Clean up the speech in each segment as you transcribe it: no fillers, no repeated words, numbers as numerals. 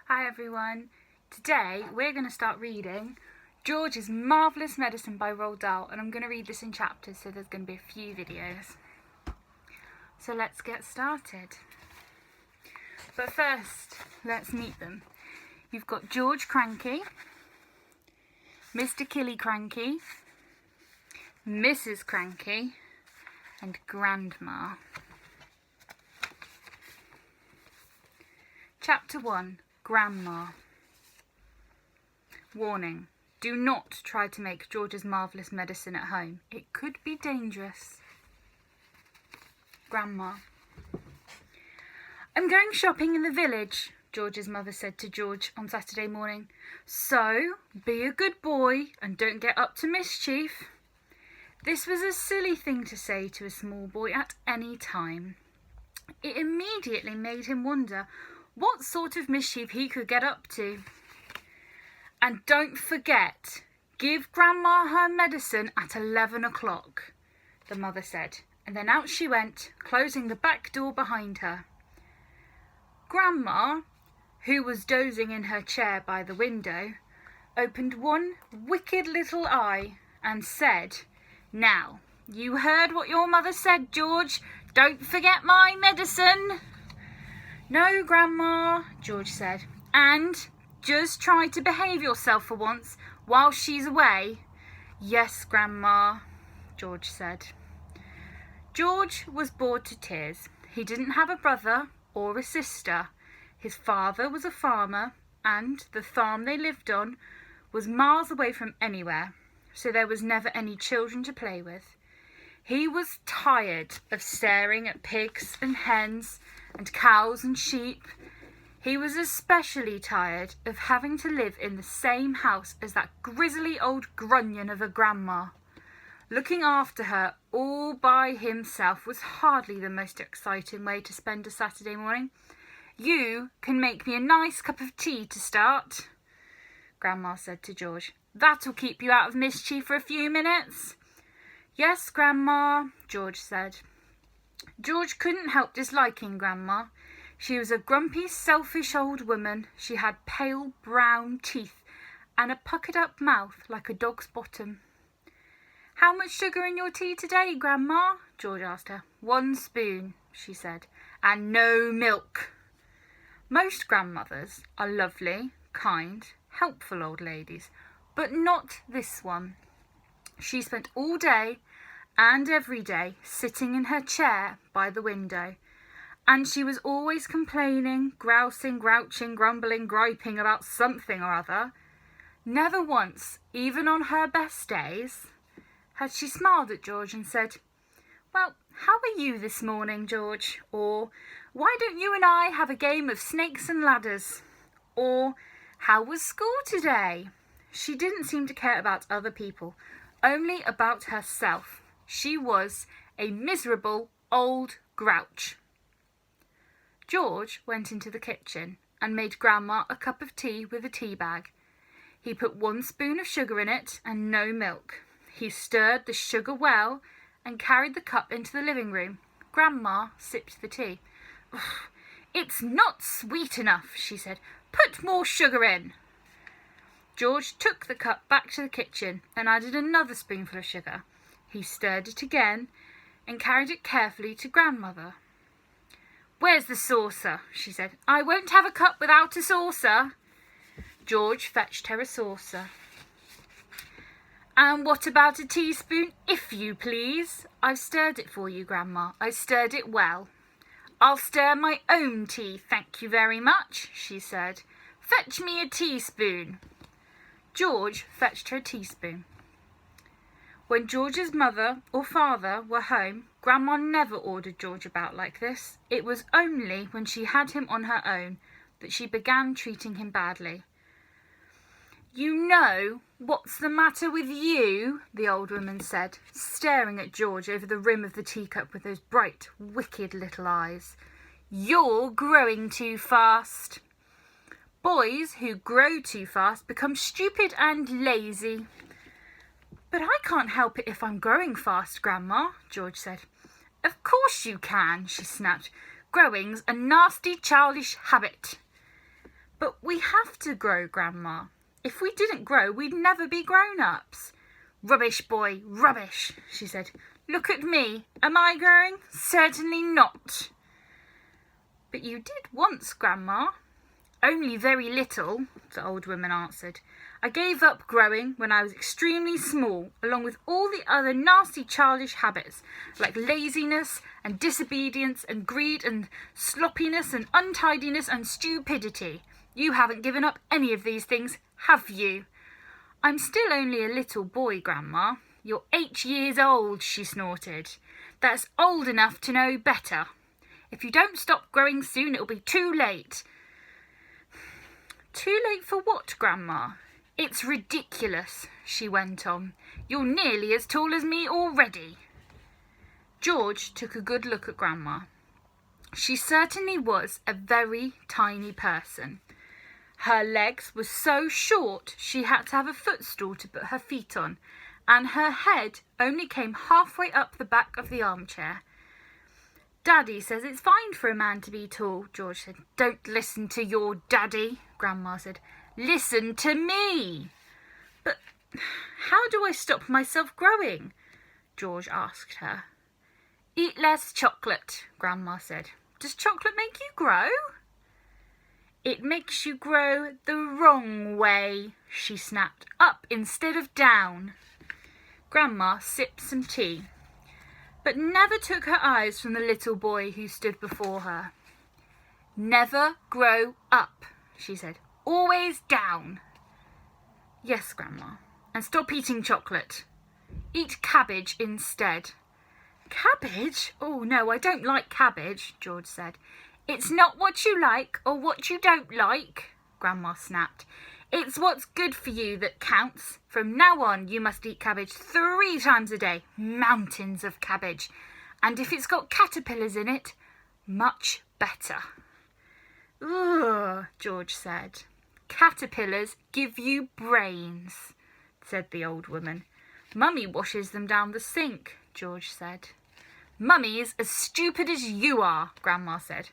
Hi everyone. Today we're going to start reading George's Marvellous Medicine by Roald Dahl, and I'm going to read this in chapters, so there's going to be a few videos. So let's get started. But first, let's meet them. You've got George Cranky, Mr. Killy Cranky, Mrs. Cranky, and Grandma. Chapter 1. Grandma. Warning. Do not try to make George's marvellous medicine at home. It could be dangerous. Grandma. I'm going shopping in the village, George's mother said to George on Saturday morning. So, be a good boy and don't get up to mischief. This was a silly thing to say to a small boy at any time. It immediately made him wonder what sort of mischief he could get up to. And don't forget, give Grandma her medicine at 11 o'clock, the mother said, and then out she went, closing the back door behind her. Grandma, who was dozing in her chair by the window, opened one wicked little eye and said, "Now, you heard what your mother said, George. Don't forget my medicine." "No, Grandma," George said, "and just try to behave yourself for once while she's away." "Yes, Grandma," George said. George was bored to tears. He didn't have a brother or a sister. His father was a farmer, and the farm they lived on was miles away from anywhere, so there was never any children to play with. He was tired of staring at pigs and hens and cows and sheep. He was especially tired of having to live in the same house as that grizzly old grunion of a grandma. Looking after her all by himself was hardly the most exciting way to spend a Saturday morning. "You can make me a nice cup of tea to start," Grandma said to George. "That'll keep you out of mischief for a few minutes." "Yes, Grandma," George said. George couldn't help disliking Grandma. She was a grumpy, selfish old woman. She had pale brown teeth and a puckered-up mouth like a dog's bottom. "How much sugar in your tea today, Grandma?" George asked her. "1 spoon," she said, "and no milk." Most grandmothers are lovely, kind, helpful old ladies, but not this one. She spent all day and every day sitting in her chair by the window, and she was always complaining, grousing, grouching, grumbling, griping about something or other. Never once, even on her best days, had she smiled at George and said, "Well, how are you this morning, George?" Or, "Why don't you and I have a game of snakes and ladders?" Or, "How was school today?" She didn't seem to care about other people, only about herself. She was a miserable old grouch. George went into the kitchen and made Grandma a cup of tea with a tea bag. He put 1 spoon of sugar in it and no milk. He stirred the sugar well and carried the cup into the living room. Grandma sipped the tea. "It's not sweet enough," she said. "Put more sugar in." George took the cup back to the kitchen and added another spoonful of sugar. He stirred it again and carried it carefully to Grandmother. "Where's the saucer?" she said. "I won't have a cup without a saucer." George fetched her a saucer. "And what about a teaspoon, if you please?" "I've stirred it for you, Grandma. I stirred it well." "I'll stir my own tea, thank you very much," she said. "Fetch me a teaspoon." George fetched her a teaspoon. When George's mother or father were home, Grandma never ordered George about like this. It was only when she had him on her own that she began treating him badly. "You know what's the matter with you?" the old woman said, staring at George over the rim of the teacup with those bright, wicked little eyes. "You're growing too fast." "Boys who grow too fast become stupid and lazy." "But I can't help it if I'm growing fast, Grandma," George said. "Of course you can," she snapped. "Growing's a nasty, childish habit." But we have to grow, Grandma. If we didn't grow, we'd never be grown-ups. Rubbish, boy, rubbish, she said. Look at me. Am I growing? Certainly not. But you did once, Grandma. Only very little, the old woman answered. I gave up growing when I was extremely small, along with all the other nasty childish habits, like laziness and disobedience and greed and sloppiness and untidiness and stupidity. You haven't given up any of these things, have you? I'm still only a little boy, Grandma. You're 8 years old, she snorted. That's old enough to know better. If you don't stop growing soon, it'll be too late. Too late for what, Grandma? It's ridiculous, she went on. You're nearly as tall as me already. George took a good look at Grandma. She certainly was a very tiny person. Her legs were so short she had to have a footstool to put her feet on, and her head only came halfway up the back of the armchair. Daddy says it's fine for a man to be tall, George said. Don't listen to your daddy, Grandma said. Listen to me. But how do I stop myself growing? George asked her. Eat less chocolate, Grandma said. Does chocolate make you grow? It makes you grow the wrong way, she snapped. Up instead of down. Grandma sipped some tea, but never took her eyes from the little boy who stood before her. Never grow up, she said. Always down. Yes, Grandma. And stop eating chocolate. Eat cabbage instead. Cabbage? Oh, no, I don't like cabbage, George said. It's not what you like or what you don't like, Grandma snapped. It's what's good for you that counts. From now on, you must eat cabbage 3 times a day. Mountains of cabbage. And if it's got caterpillars in it, much better. Ugh, George said. Caterpillars give you brains, said the old woman. Mummy washes them down the sink, George said. Mummy's as stupid as you are, Grandma said.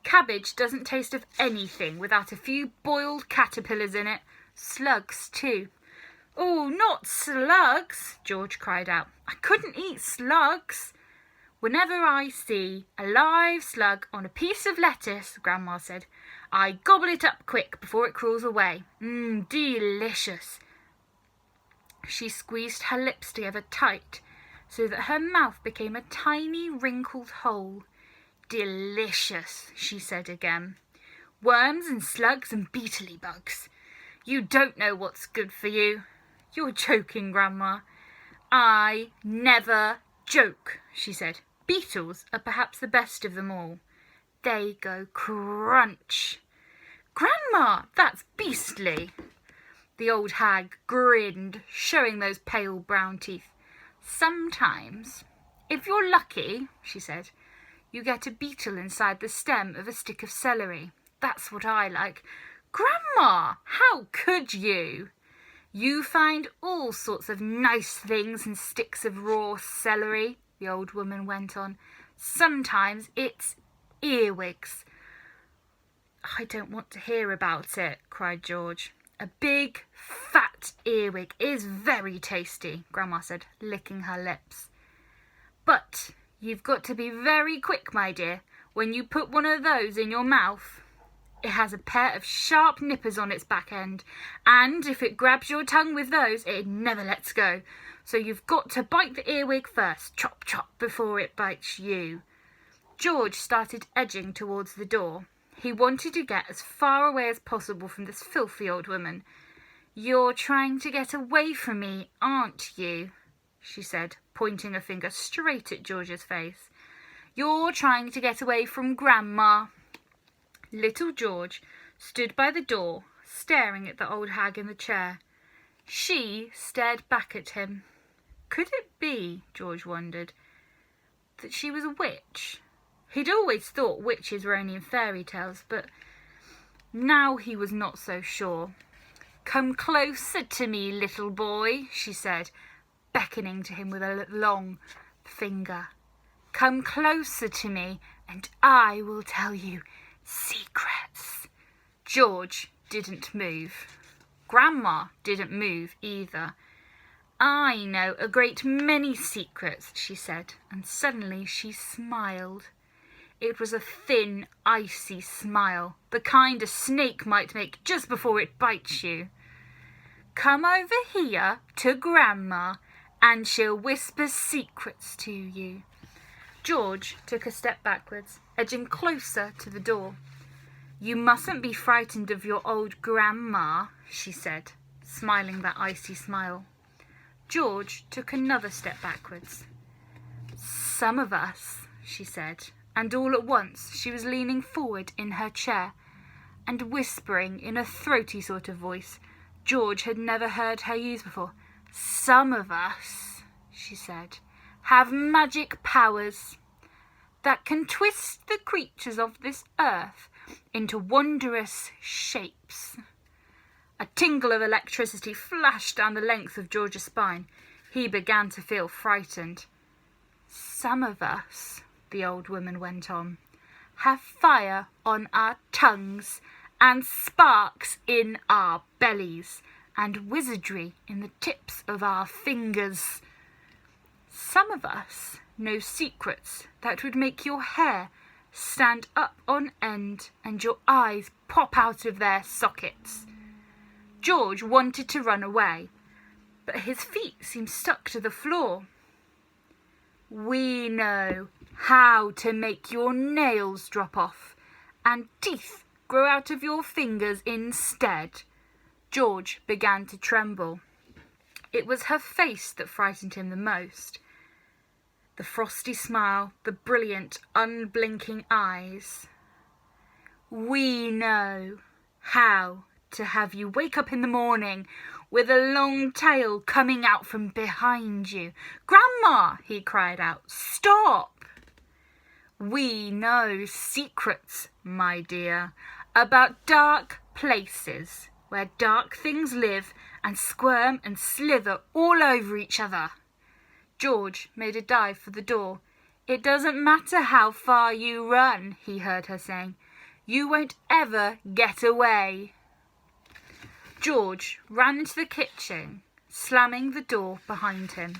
Cabbage doesn't taste of anything without a few boiled caterpillars in it. Slugs, too. Oh, not slugs, George cried out. I couldn't eat slugs. Whenever I see a live slug on a piece of lettuce, Grandma said, I gobble it up quick before it crawls away. Delicious. She squeezed her lips together tight so that her mouth became a tiny wrinkled hole. Delicious, she said again. Worms and slugs and beetly bugs. You don't know what's good for you. You're joking, Grandma. I never joke, she said. Beetles are perhaps the best of them all. They go crunch. Grandma, that's beastly. The old hag grinned, showing those pale brown teeth. Sometimes, if you're lucky, she said, you get a beetle inside the stem of a stick of celery. That's what I like. Grandma, how could you? You find all sorts of nice things in sticks of raw celery, the old woman went on. Sometimes it's earwigs. I don't want to hear about it, cried George. A big, fat earwig is very tasty, Grandma said, licking her lips. But you've got to be very quick, my dear, when you put one of those in your mouth. It has a pair of sharp nippers on its back end, and if it grabs your tongue with those, it never lets go. So you've got to bite the earwig first, chop, chop, before it bites you. George started edging towards the door. He wanted to get as far away as possible from this filthy old woman. You're trying to get away from me, aren't you? She said, pointing a finger straight at George's face. You're trying to get away from Grandma. Little George stood by the door, staring at the old hag in the chair. She stared back at him. Could it be, George wondered, that she was a witch? He'd always thought witches were only in fairy tales, but now he was not so sure. Come closer to me, little boy, she said, beckoning to him with a long finger. Come closer to me, and I will tell you secrets. George didn't move. Grandma didn't move either. "I know a great many secrets," she said, and suddenly she smiled. It was a thin, icy smile, the kind a snake might make just before it bites you. "Come over here to Grandma, and she'll whisper secrets to you." George took a step backwards, edging closer to the door. "You mustn't be frightened of your old grandma," she said, smiling that icy smile. George took another step backwards. "Some of us," she said, and all at once she was leaning forward in her chair and whispering in a throaty sort of voice George had never heard her use before. "Some of us," she said, "have magic powers that can twist the creatures of this earth into wondrous shapes." A tingle of electricity flashed down the length of George's spine. He began to feel frightened. "Some of us," the old woman went on, "have fire on our tongues and sparks in our bellies and wizardry in the tips of our fingers. Some of us know secrets that would make your hair stand up on end and your eyes pop out of their sockets." George wanted to run away, but his feet seemed stuck to the floor. "We know how to make your nails drop off and teeth grow out of your fingers instead." George began to tremble. It was her face that frightened him the most. The frosty smile, the brilliant, unblinking eyes. "We know how to have you wake up in the morning with a long tail coming out from behind you." "Grandma!" he cried out. "Stop!" "We know secrets, my dear, about dark places where dark things live and squirm and slither all over each other." George made a dive for the door. "It doesn't matter how far you run," he heard her saying. "You won't ever get away." George ran into the kitchen, slamming the door behind him.